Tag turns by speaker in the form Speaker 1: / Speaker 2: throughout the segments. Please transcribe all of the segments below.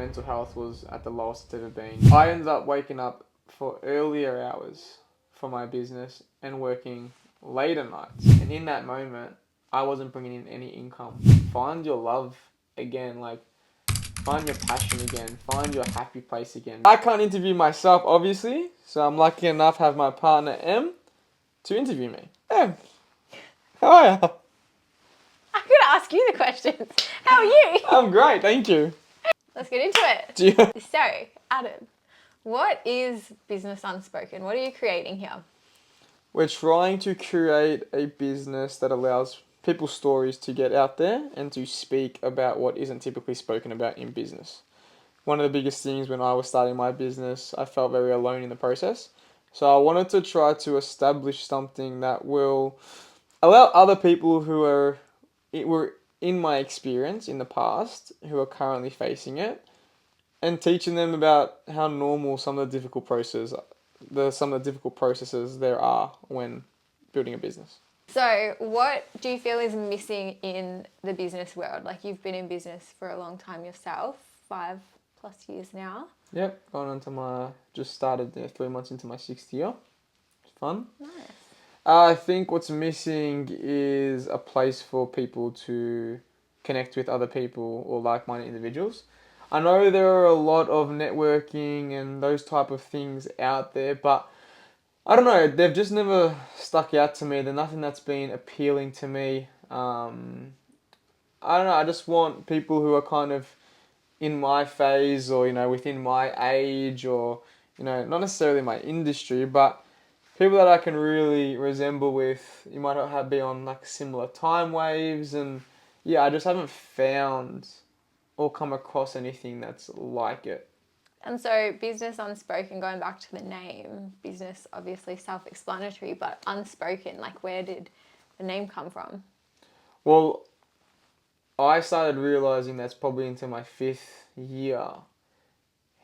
Speaker 1: mental health was at the lowest it's ever been. I ended up waking up for earlier hours for my business and working later nights. And in that moment, I wasn't bringing in any income. Find your love again, like find your passion again, find your happy place again. I can't interview myself, obviously, so I'm lucky enough to have my partner M to interview me. M, how are you?
Speaker 2: I'm going to ask you the questions. How are you?
Speaker 1: I'm great, thank you.
Speaker 2: Let's get into it.
Speaker 1: Do you-
Speaker 2: So, Adam, what is Business Unspoken? What are you creating here?
Speaker 1: We're trying to create a business that allows people's stories to get out there and to speak about what isn't typically spoken about in business. One of the biggest things when I was starting my business, I felt very alone in the process. So I wanted to try to establish something that will allow other people who were in my experience in the past, who are currently facing it, and teaching them about how normal some of the difficult processes there are when building a business.
Speaker 2: So, what do you feel is missing in the business world? Like, you've been in business for a long time yourself, 5+ years now.
Speaker 1: Yep, just started 3 months into my 6th year. It's fun.
Speaker 2: Nice.
Speaker 1: I think what's missing is a place for people to connect with other people or like-minded individuals. I know there are a lot of networking and those type of things out there, but I don't know, they've just never stuck out to me. They're nothing that's been appealing to me. I don't know, I just want people who are kind of in my phase or, within my age or, not necessarily my industry, but people that I can really resemble with. You might not be on like similar time waves, and yeah, I just haven't found or come across anything that's like it.
Speaker 2: And so, Business Unspoken, going back to the name, business obviously self-explanatory, but unspoken, like, where did the name come from?
Speaker 1: Well, I started realizing that's probably into my 5th year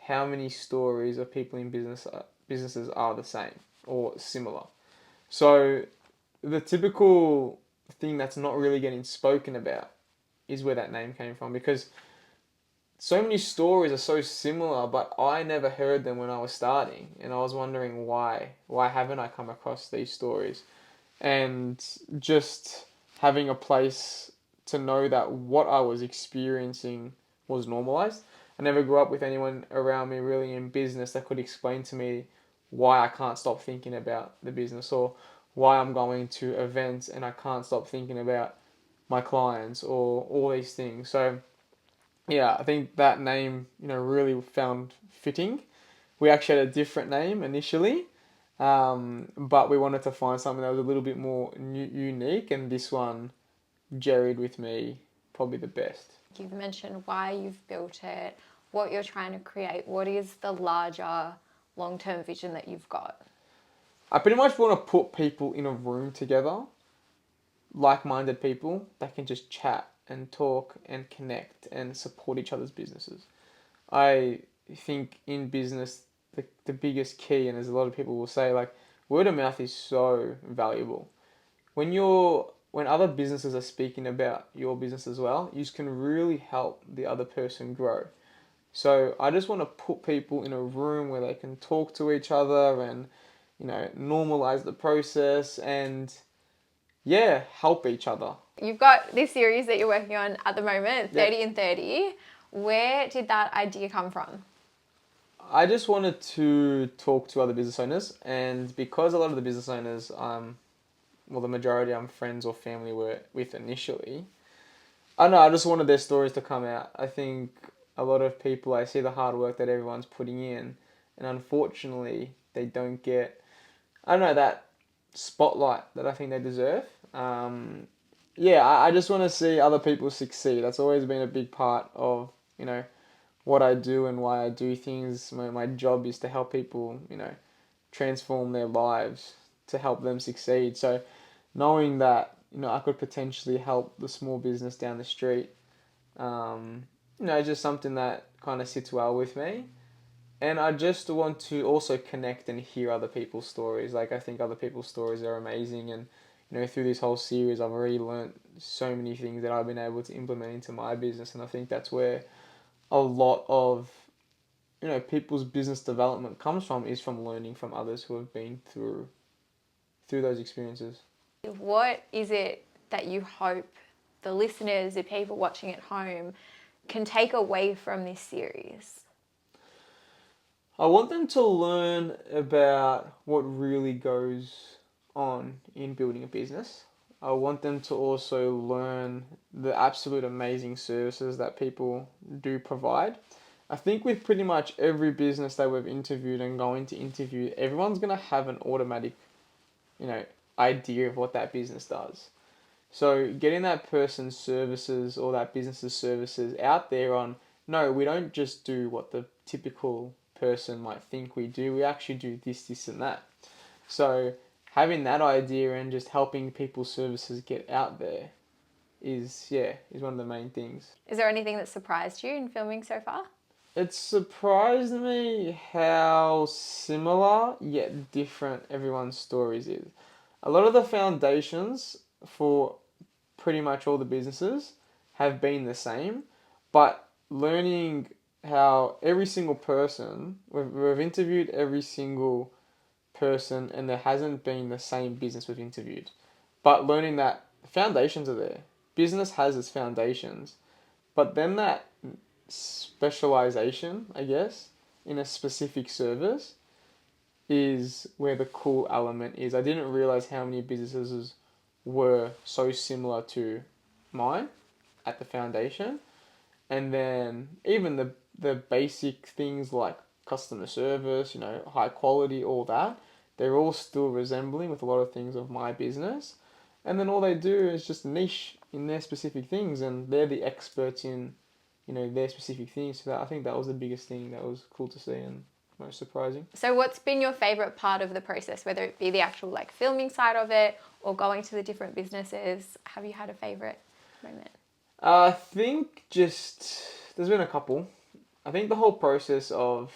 Speaker 1: how many stories of people in businesses are the same or similar. So the typical thing that's not really getting spoken about is where that name came from, because so many stories are so similar, but I never heard them when I was starting, and I was wondering why. Why haven't I come across these stories? And just having a place to know that what I was experiencing was normalized. I never grew up with anyone around me really in business that could explain to me why I can't stop thinking about the business, or why I'm going to events and I can't stop thinking about my clients or all these things. So yeah, I think that name, really found fitting. We actually had a different name initially, but we wanted to find something that was a little bit more unique, and this one jerried with me probably the best.
Speaker 2: You've mentioned why you've built it, what you're trying to create. What is the larger long-term vision that you've got?
Speaker 1: I pretty much want to put people in a room together, like-minded people that can just chat and talk and connect and support each other's businesses. I think in business, the biggest key, and as a lot of people will say, like, word of mouth is so valuable. When other businesses are speaking about your business as well, you can really help the other person grow. So I just want to put people in a room where they can talk to each other and, normalize the process and, yeah, help each other.
Speaker 2: You've got this series that you're working on at the moment, 30
Speaker 1: Yep.
Speaker 2: and 30. Where did that idea come from?
Speaker 1: I just wanted to talk to other business owners, and because a lot of the business owners, the majority I'm friends or family were with initially, I don't know, I just wanted their stories to come out. I think a lot of people, I see the hard work that everyone's putting in, and unfortunately, they don't get, I don't know, that spotlight that I think they deserve. I just want to see other people succeed. That's always been a big part of, what I do and why I do things. My job is to help people, transform their lives to help them succeed. So knowing that, I could potentially help the small business down the street, just something that kind of sits well with me. And I just want to also connect and hear other people's stories. Like, I think other people's stories are amazing. And, through this whole series, I've already learned so many things that I've been able to implement into my business. And I think that's where a lot of, people's business development comes from is from learning from others who have been through those experiences.
Speaker 2: What is it that you hope the listeners, the people watching at home, can take away from this series?
Speaker 1: I want them to learn about what really goes on in building a business. I want them to also learn the absolute amazing services that people do provide. I think with pretty much every business that we've interviewed and going to interview, everyone's going to have an automatic, you know, idea of what that business does. So getting that person's services or that business's services out there on, no, we don't just do what the typical person might think we do. We actually do this, this, and that. So having that idea and just helping people's services get out there is one of the main things.
Speaker 2: Is there anything that surprised you in filming so far?
Speaker 1: It surprised me how similar yet different everyone's stories is. A lot of the foundations for pretty much all the businesses have been the same, but learning how every single person, we've interviewed every single person and there hasn't been the same business we've interviewed, but learning that foundations are there. Business has its foundations, but then that specialization, I guess, in a specific service is where the cool element is. I didn't realize how many businesses were so similar to mine at the foundation. And then even the basic things like customer service, high quality, all that, they're all still resembling with a lot of things of my business. And then all they do is just niche in their specific things and they're the experts in, their specific things. So I think that was the biggest thing that was cool to see and most surprising.
Speaker 2: So what's been your favorite part of the process, whether it be the actual filming side of it or going to the different businesses? Have you had a favorite moment?
Speaker 1: I think there's been a couple. I think the whole process of,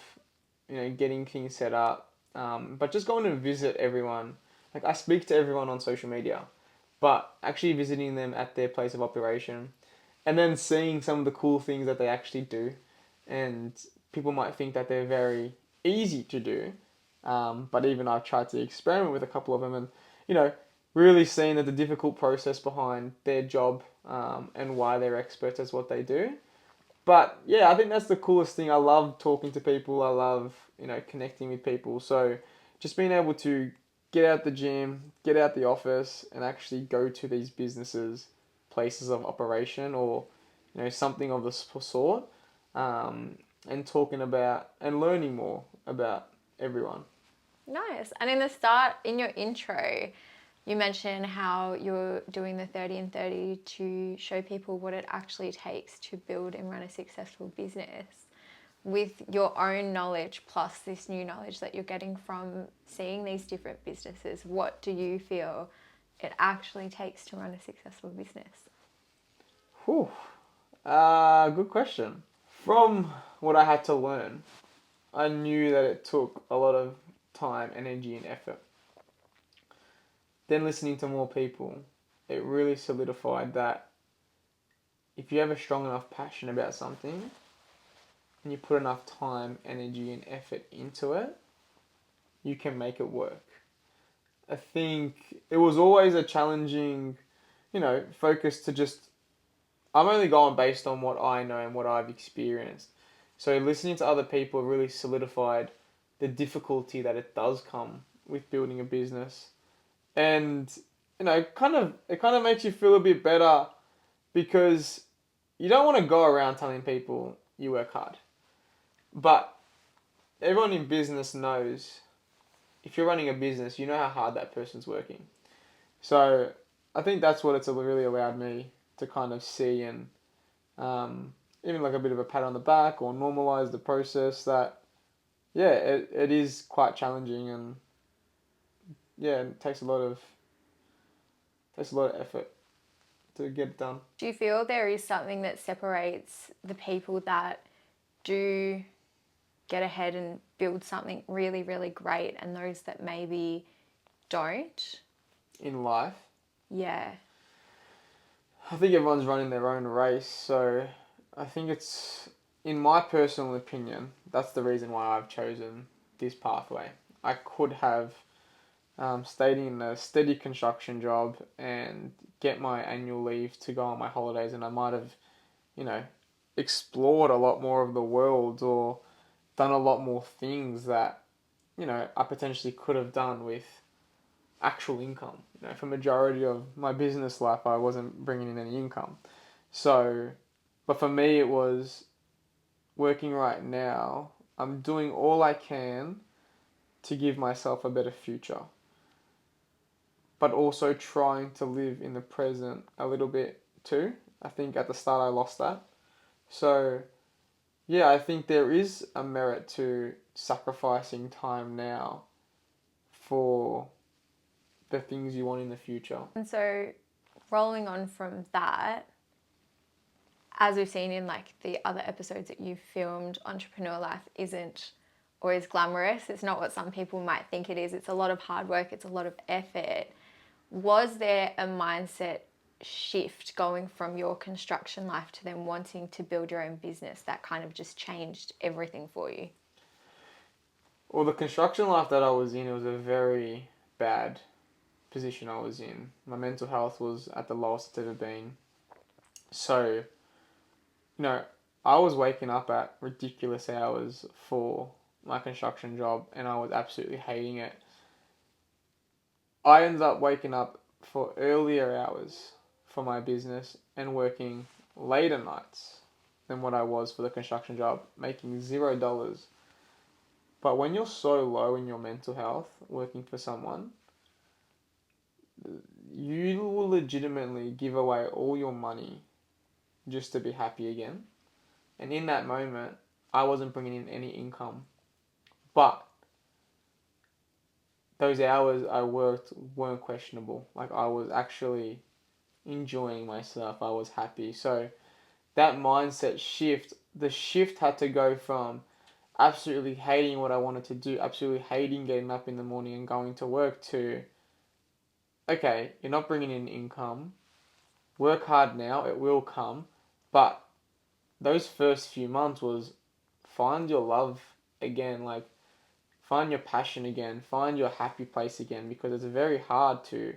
Speaker 1: getting things set up, but just going to visit everyone. Like I speak to everyone on social media, but actually visiting them at their place of operation and then seeing some of the cool things that they actually do. And people might think that they're very easy to do. But even I've tried to experiment with a couple of them and, really seeing that the difficult process behind their job and why they're experts as what they do. But yeah, I think that's the coolest thing. I love talking to people. I love, connecting with people. So just being able to get out the gym, get out the office and actually go to these businesses, places of operation or, something of the sort and talking about and learning more about everyone.
Speaker 2: Nice. And in the start, in your intro, you mentioned how you're doing the 30 and 30 to show people what it actually takes to build and run a successful business. With your own knowledge plus this new knowledge that you're getting from seeing these different businesses, what do you feel it actually takes to run a successful business?
Speaker 1: Whew. Good question. From what I had to learn, I knew that it took a lot of time, energy, and effort. Then listening to more people, it really solidified that if you have a strong enough passion about something and you put enough time, energy, and effort into it, you can make it work. I think it was always a challenging, focus to just, I'm only going based on what I know and what I've experienced. So listening to other people really solidified the difficulty that it does come with building a business. And, it kind of makes you feel a bit better because you don't want to go around telling people you work hard. But everyone in business knows if you're running a business, you know how hard that person's working. So I think that's what it's really allowed me to kind of see and even like a bit of a pat on the back or normalize the process that, it is quite challenging and it takes a lot of effort to get it done.
Speaker 2: Do you feel there is something that separates the people that do get ahead and build something really, really great and those that maybe don't?
Speaker 1: In life?
Speaker 2: Yeah.
Speaker 1: I think everyone's running their own race, so I think it's in my personal opinion, that's the reason why I've chosen this pathway. I could have stayed in a steady construction job and get my annual leave to go on my holidays, and I might have, you know, explored a lot more of the world or done a lot more things that, I potentially could have done with actual income. For majority of my business life, I wasn't bringing in any income. So, but for me, it was working right now. I'm doing all I can to give myself a better future, but also trying to live in the present a little bit too. I think at the start I lost that. So, yeah, I think there is a merit to sacrificing time now for the things you want in the future.
Speaker 2: And so, rolling on from that, as we've seen in like the other episodes that you've filmed, entrepreneur life isn't always glamorous. It's not what some people might think it is. It's a lot of hard work, it's a lot of effort. Was there a mindset shift going from your construction life to then wanting to build your own business that kind of just changed everything for you?
Speaker 1: Well, the construction life that I was in, it was a very bad position I was in. My mental health was at the lowest it's ever been. So, I was waking up at ridiculous hours for my construction job and I was absolutely hating it. I ended up waking up for earlier hours for my business and working later nights than what I was for the construction job, making $0. But when you're so low in your mental health working for someone, you will legitimately give away all your money just to be happy again. And in that moment, I wasn't bringing in any income. But those hours I worked weren't questionable. Like, I was actually enjoying myself. I was happy. So that mindset shift, the shift had to go from absolutely hating what I wanted to do, absolutely hating getting up in the morning and going to work, to, okay, you're not bringing in income. Work hard now, it will come. But those first few months was find your love again, like find your passion again, find your happy place again, because it's very hard to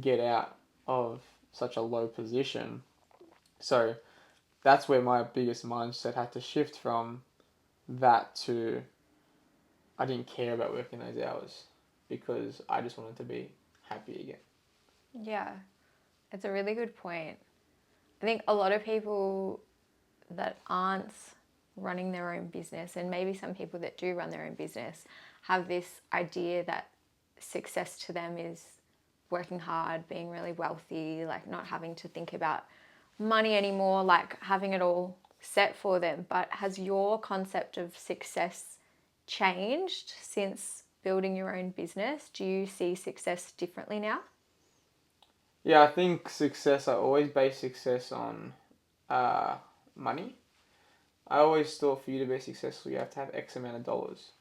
Speaker 1: get out of such a low position. So that's where my biggest mindset had to shift from that to I didn't care about working those hours because I just wanted to be happy again.
Speaker 2: Yeah, it's a really good point. I think a lot of people that aren't running their own business, and maybe some people that do run their own business, have this idea that success to them is working hard, being really wealthy, like not having to think about money anymore, like having it all set for them. But has your concept of success changed since building your own business? Do you see success differently now?
Speaker 1: Yeah, I think success, I always base success on uh, money. I always thought for you to be successful, you have to have X amount of dollars.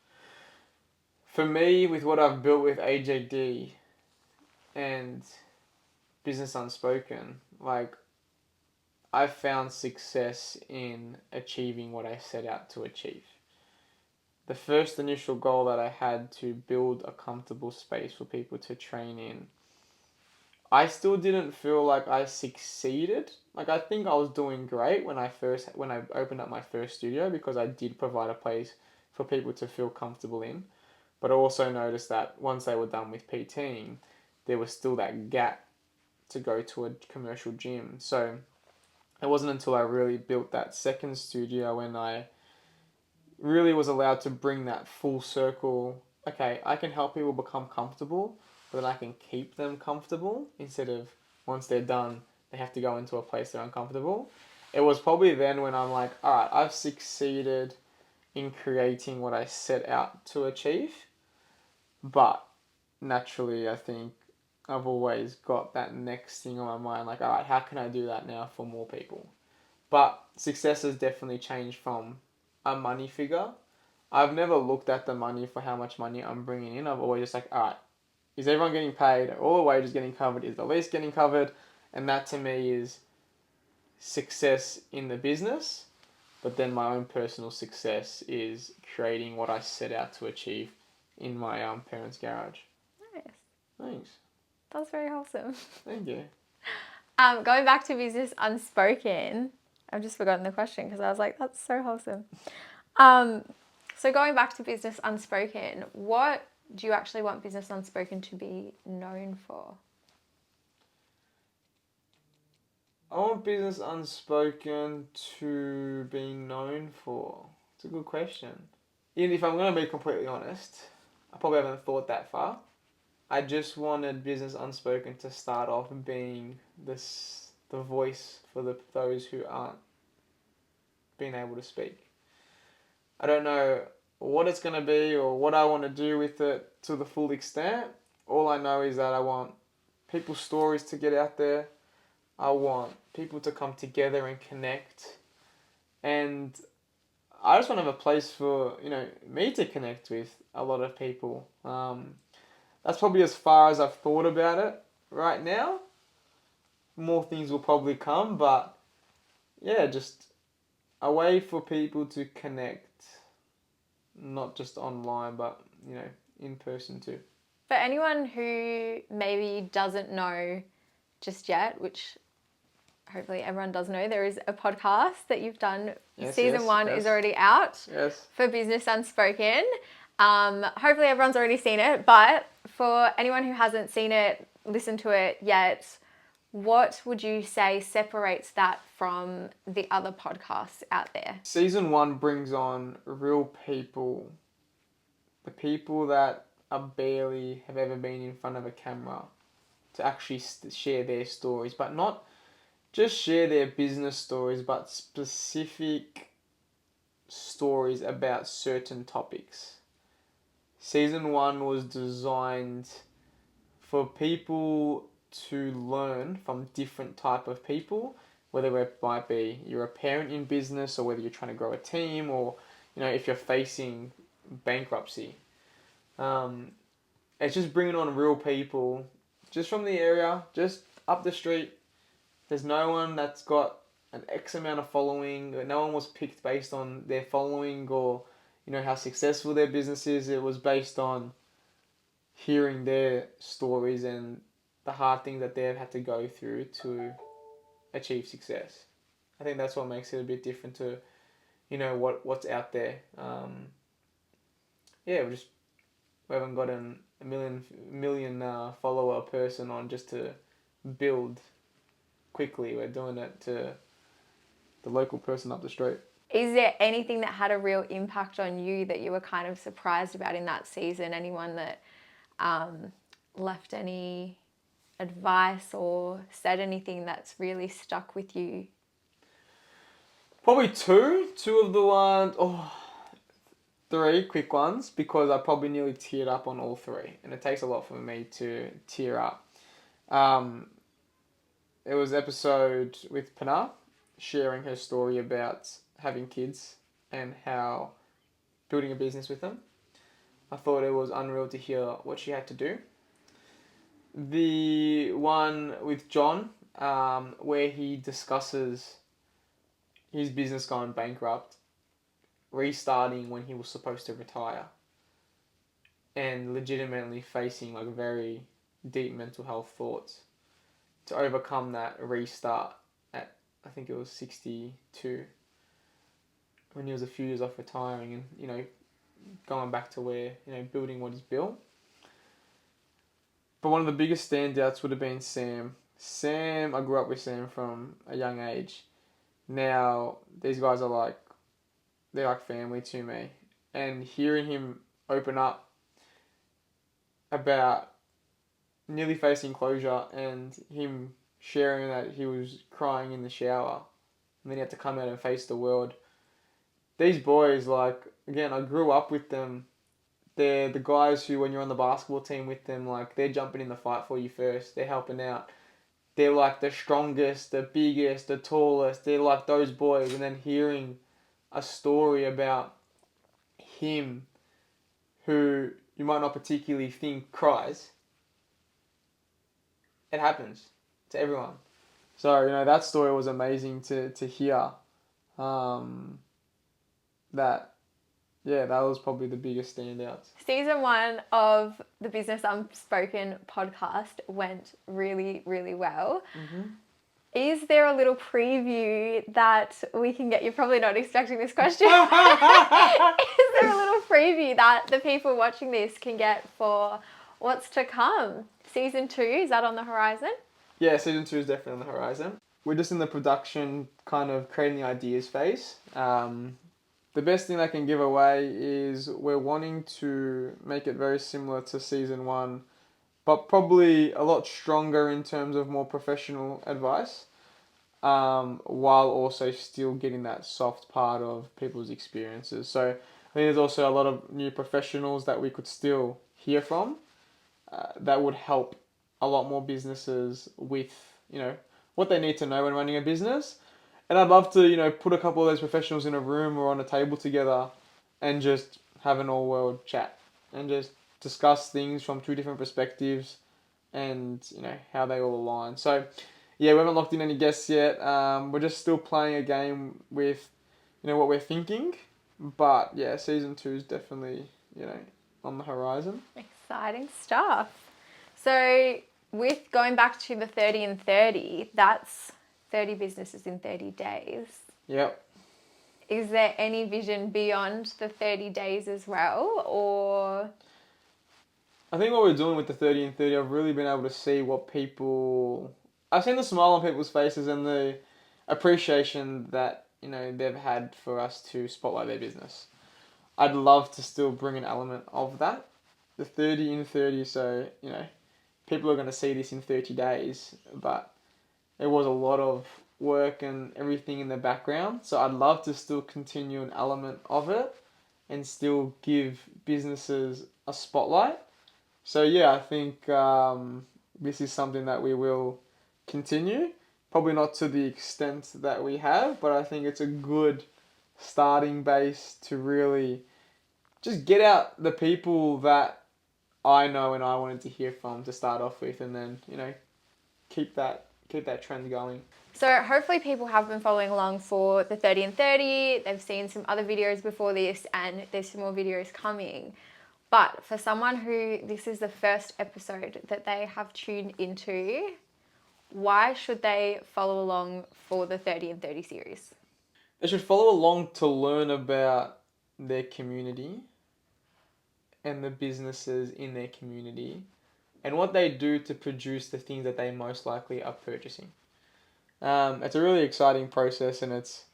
Speaker 1: For me, with what I've built with AJD and Business Unspoken, like, I've found success in achieving what I set out to achieve. The first initial goal that I had to build a comfortable space for people to train in, I still didn't feel like I succeeded. Like, I think I was doing great when I opened up my first studio, because I did provide a place for people to feel comfortable in. But I also noticed that once they were done with PTing, there was still that gap to go to a commercial gym. So it wasn't until I really built that second studio when I really was allowed to bring that full circle. Okay, I can help people become comfortable, but then I can keep them comfortable instead of once they're done, they have to go into a place they're uncomfortable. It was probably then when I'm like, all right, I've succeeded in creating what I set out to achieve, but naturally, I think I've always got that next thing on my mind, like, all right, how can I do that now for more people? But success has definitely changed from a money figure. I've never looked at the money for how much money I'm bringing in. I've always just like, all right, is everyone getting paid? Are all the wages getting covered? Is the lease getting covered? And that to me is success in the business. But then my own personal success is creating what I set out to achieve in my parents' garage.
Speaker 2: Nice.
Speaker 1: Thanks.
Speaker 2: That's very wholesome.
Speaker 1: Thank you.
Speaker 2: Going back to Business Unspoken, I've just forgotten the question because I was like, that's so wholesome. So going back to Business Unspoken, what do you actually want Business Unspoken to be known for?
Speaker 1: I want Business Unspoken to be known for. It's a good question. And if I'm going to be completely honest, I probably haven't thought that far. I just wanted Business Unspoken to start off being the voice for those who aren't being able to speak. I don't know what it's going to be or what I want to do with it to the full extent. All I know is that I want people's stories to get out there. I want people to come together and connect. And I just want to have a place for, me to connect with a lot of people. That's probably as far as I've thought about it right now. More things will probably come, but yeah, just a way for people to connect. Not just online, but, in person too.
Speaker 2: For anyone who maybe doesn't know just yet, which hopefully everyone does know, there is a podcast that you've done.
Speaker 1: Yes,
Speaker 2: Season 1 is already out for Business Unspoken. Hopefully everyone's already seen it, but for anyone who hasn't seen it, listened to it yet, what would you say separates that from the other podcasts out there?
Speaker 1: Season 1 brings on real people. The people that barely have ever been in front of a camera to actually share their stories, but not just share their business stories, but specific stories about certain topics. Season 1 was designed for people to learn from different type of people, whether it might be you're a parent in business or whether you're trying to grow a team or, if you're facing bankruptcy. It's just bringing on real people just from the area, just up the street. There's no one that's got an X amount of following. No one was picked based on their following or, how successful their business is. It was based on hearing their stories and the hard things that they've had to go through to achieve success. I think that's what makes it a bit different to, what's out there. We haven't got a million follower person on just to build quickly. We're doing it to the local person up the street.
Speaker 2: Is there anything that had a real impact on you that you were kind of surprised about in that season? Anyone that left any advice or said anything that's really stuck with you?
Speaker 1: Probably two of the ones, three quick ones, because I probably nearly teared up on all three, and it takes a lot for me to tear up. It was episode with Pinar sharing her story about having kids and how building a business with them. I thought it was unreal to hear what she had to do. The one with John, where he discusses his business going bankrupt, restarting when he was supposed to retire, and legitimately facing very deep mental health thoughts to overcome that restart at, I think it was 62, when he was a few years off retiring and, going back to where, building what he's built. But one of the biggest standouts would have been Sam. I grew up with Sam from a young age. Now, these guys are they're like family to me. And hearing him open up about nearly facing closure and him sharing that he was crying in the shower and then he had to come out and face the world. These boys, again, I grew up with them. They're the guys who, when you're on the basketball team with them, they're jumping in the fight for you first. They're helping out. They're the strongest, the biggest, the tallest. They're those boys. And then hearing a story about him who you might not particularly think cries, it happens to everyone. So, that story was amazing to hear. that was probably the biggest standouts.
Speaker 2: Season 1 of the Business Unspoken podcast went really, really well. Is there a little preview that we can get? You're probably not expecting this question. Is there a little preview that the people watching this can get for what's to come? Season 2, is that on the horizon?
Speaker 1: Yeah, season 2 is definitely on the horizon. We're just in the production, kind of creating the ideas phase. The best thing I can give away is we're wanting to make it very similar to season 1, but probably a lot stronger in terms of more professional advice, while also still getting that soft part of people's experiences. So I think there's also a lot of new professionals that we could still hear from, that would help a lot more businesses with, what they need to know when running a business. And I'd love to, put a couple of those professionals in a room or on a table together and just have an all-world chat and just discuss things from 2 different perspectives and, how they all align. So, yeah, we haven't locked in any guests yet. We're just still playing a game with, what we're thinking. But, yeah, season 2 is definitely, on the horizon.
Speaker 2: Exciting stuff. So with going back to the 30 and 30, that's 30 businesses in 30 days.
Speaker 1: Yep.
Speaker 2: Is there any vision beyond the 30 days as well, or?
Speaker 1: I think what we're doing with the 30 and 30, I've really been able to see what I've seen the smile on people's faces and the appreciation that, they've had for us to spotlight their business. I'd love to still bring an element of that. The 30 in 30, so, people are going to see this in 30 days, but it was a lot of work and everything in the background. So I'd love to still continue an element of it and still give businesses a spotlight. So yeah, I think this is something that we will continue. Probably not to the extent that we have, but I think it's a good starting base to really just get out the people that I know and I wanted to hear from to start off with, and then keep that trend going.
Speaker 2: So hopefully people have been following along for the 30 and 30. They've seen some other videos before this, and there's some more videos coming. But for someone who this is the first episode that they have tuned into, why should they follow along for the 30 and 30 series?
Speaker 1: They should follow along to learn about their community and the businesses in their community and what they do to produce the things that they most likely are purchasing. It's a really exciting process, and it's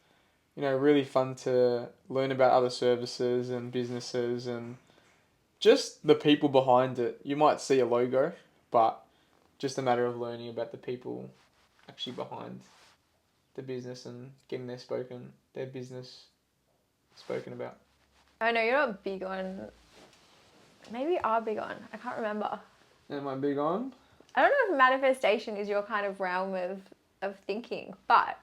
Speaker 1: really fun to learn about other services and businesses and just the people behind it. You might see a logo, but just a matter of learning about the people actually behind the business and getting their business spoken about.
Speaker 2: I know you're not big on, maybe you are big on, I can't remember.
Speaker 1: Am I big on?
Speaker 2: I don't know if manifestation is your kind of realm of thinking, but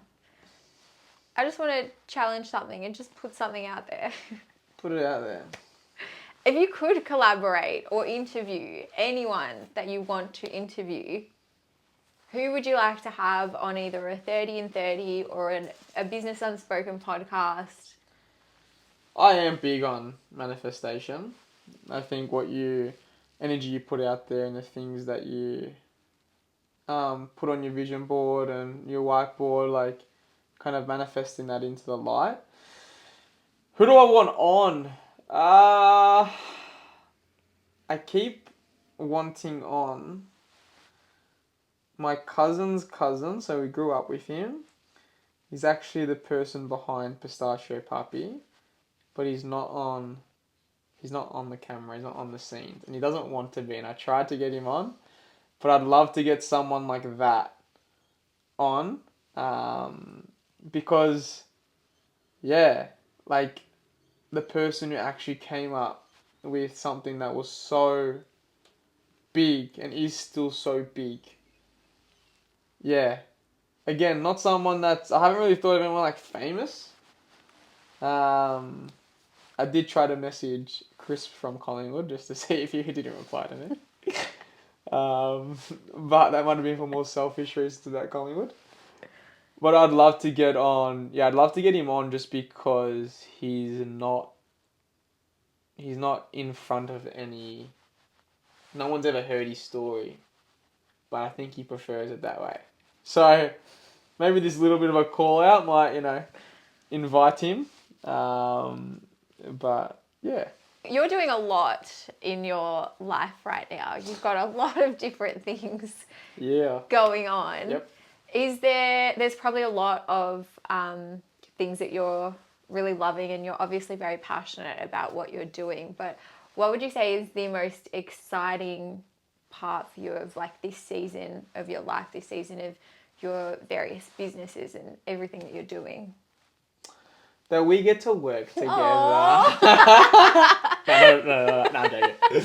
Speaker 2: I just want to challenge something and just put something out there.
Speaker 1: Put it out there.
Speaker 2: If you could collaborate or interview anyone that you want to interview, who would you like to have on either a 30 and 30 or a Business Unspoken podcast?
Speaker 1: I am big on manifestation. I think energy you put out there and the things that you put on your vision board and your whiteboard, like kind of manifesting that into the light. Who do I want on? I keep wanting on my cousin's cousin, so we grew up with him. He's actually the person behind Pistachio Puppy, but he's not on the camera, he's not on the scenes, and he doesn't want to be, and I tried to get him on, but I'd love to get someone like that on, because, yeah, like, the person who actually came up with something that was so big and is still so big. Yeah. Again, not someone I haven't really thought of anyone like famous. I did try to message Chris from Collingwood just to see if he didn't reply to me. But that might have been for more selfish reasons about Collingwood. But I'd love to get on. Yeah, I'd love to get him on just because he's not in front of any. No one's ever heard his story, but I think he prefers it that way. So maybe this little bit of a call out might, invite him. But yeah,
Speaker 2: You're doing a lot in your life right now. You've got a lot of different things
Speaker 1: yeah,
Speaker 2: going on.
Speaker 1: yep.
Speaker 2: There's probably a lot of things that you're really loving, and you're obviously very passionate about what you're doing, but what would you say is the most exciting part for you of like this season of your life, this season of your various businesses and everything that you're doing?
Speaker 1: That we get to work together.
Speaker 2: Aw.
Speaker 1: No, I'm joking.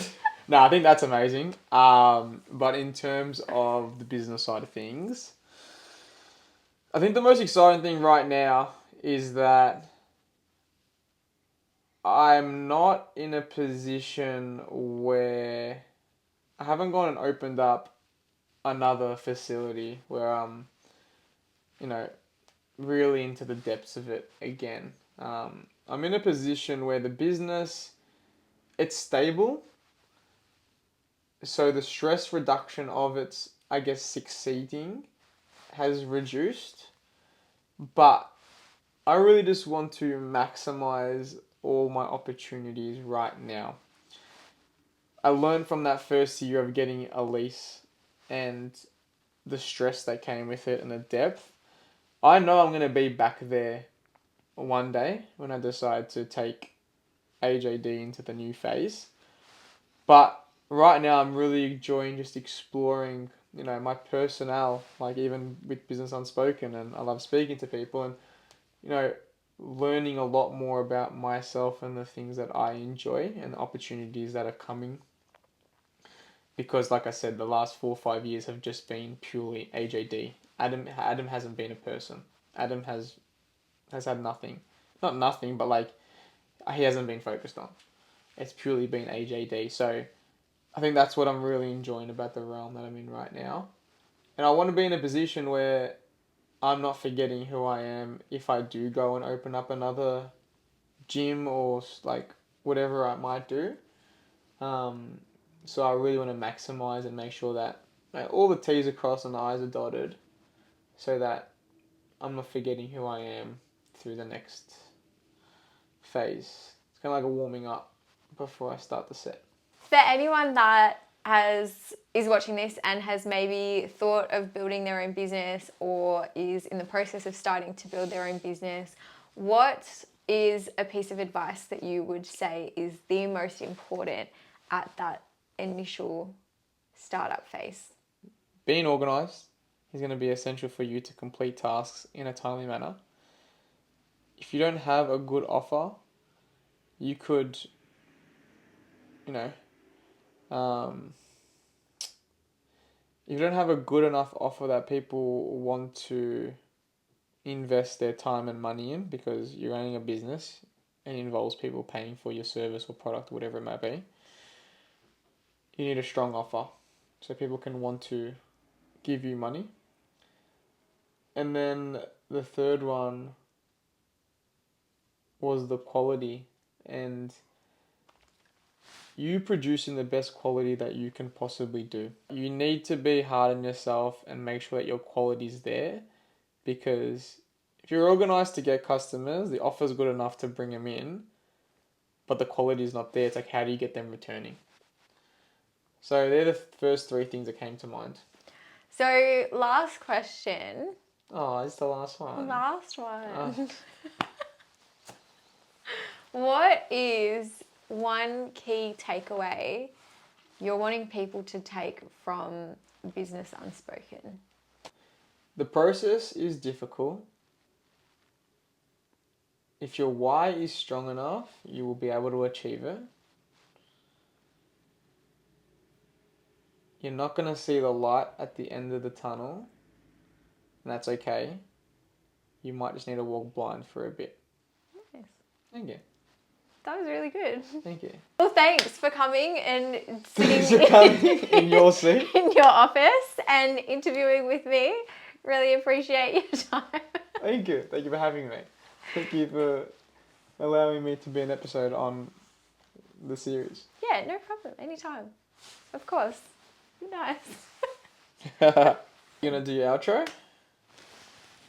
Speaker 1: No, I think that's amazing. But in terms of the business side of things, I think the most exciting thing right now is that I'm not in a position where I haven't gone and opened up another facility where I'm, you know, really into the depths of it again. I'm in a position where the business, it's stable, so the stress reduction of its, I guess, succeeding has reduced, but I really just want to maximize all my opportunities right now. I learned from that first year of getting a lease and the stress that came with it and the depth. I know I'm going to be back there one day when I decide to take AJD into the new phase. But right now, I'm really enjoying just exploring, my personnel, like even with Business Unspoken, and I love speaking to people and, you know, learning a lot more about myself and the things that I enjoy and the opportunities that are coming. Because, like I said, the last 4 or 5 years have just been purely AJD. Adam hasn't been a person. Adam has had nothing, not nothing, but like he hasn't been focused on. It's purely been AJD. So I think that's what I'm really enjoying about the realm that I'm in right now. And I want to be in a position where I'm not forgetting who I am if I do go and open up another gym or like whatever I might do. Um, so I really want to maximize and make sure that all the T's are crossed and the I's are dotted so that I'm not forgetting who I am through the next phase. It's kind of like a warming up before I start the set.
Speaker 2: For anyone that is watching this and has maybe thought of building their own business or is in the process of starting to build their own business, what is a piece of advice that you would say is the most important at that initial startup phase?
Speaker 1: Being organized is going to be essential for you to complete tasks in a timely manner. If you don't have a good offer, you could, you know, if you don't have a good enough offer that people want to invest their time and money in, because you're running a business and involves people paying for your service or product, whatever it might be, you need a strong offer so people can want to give you money. And then the third one was the quality, and you producing the best quality that you can possibly do. You need to be hard on yourself and make sure that your quality's there, because if you're organized to get customers, the offer's good enough to bring them in, but the quality is not there. It's like, how do you get them returning? So they're the first three things that came to mind.
Speaker 2: So, last question.
Speaker 1: Oh, it's the last one.
Speaker 2: Last one. What is one key takeaway you're wanting people to take from Business Unspoken?
Speaker 1: The process is difficult. If your why is strong enough, you will be able to achieve it. You're not going to see the light at the end of the tunnel, and that's okay. You might just need to walk blind for a bit.
Speaker 2: Nice.
Speaker 1: Thank you.
Speaker 2: That was really good.
Speaker 1: Thank you.
Speaker 2: Well, thanks for coming and
Speaker 1: Thanks
Speaker 2: sitting
Speaker 1: for coming in your seat.
Speaker 2: in your office and interviewing with me. Really appreciate your time.
Speaker 1: Thank you. Thank you for having me. Thank you for allowing me to be an episode on the series.
Speaker 2: Yeah, no problem. Anytime. Of course. Be nice.
Speaker 1: You gonna do your outro?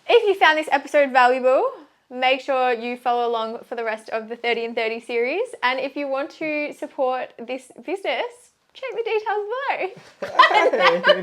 Speaker 2: If you found this episode valuable, make sure you follow along for the rest of the 30 and 30 series. And if you want to support this business, check the details below.
Speaker 1: Hey.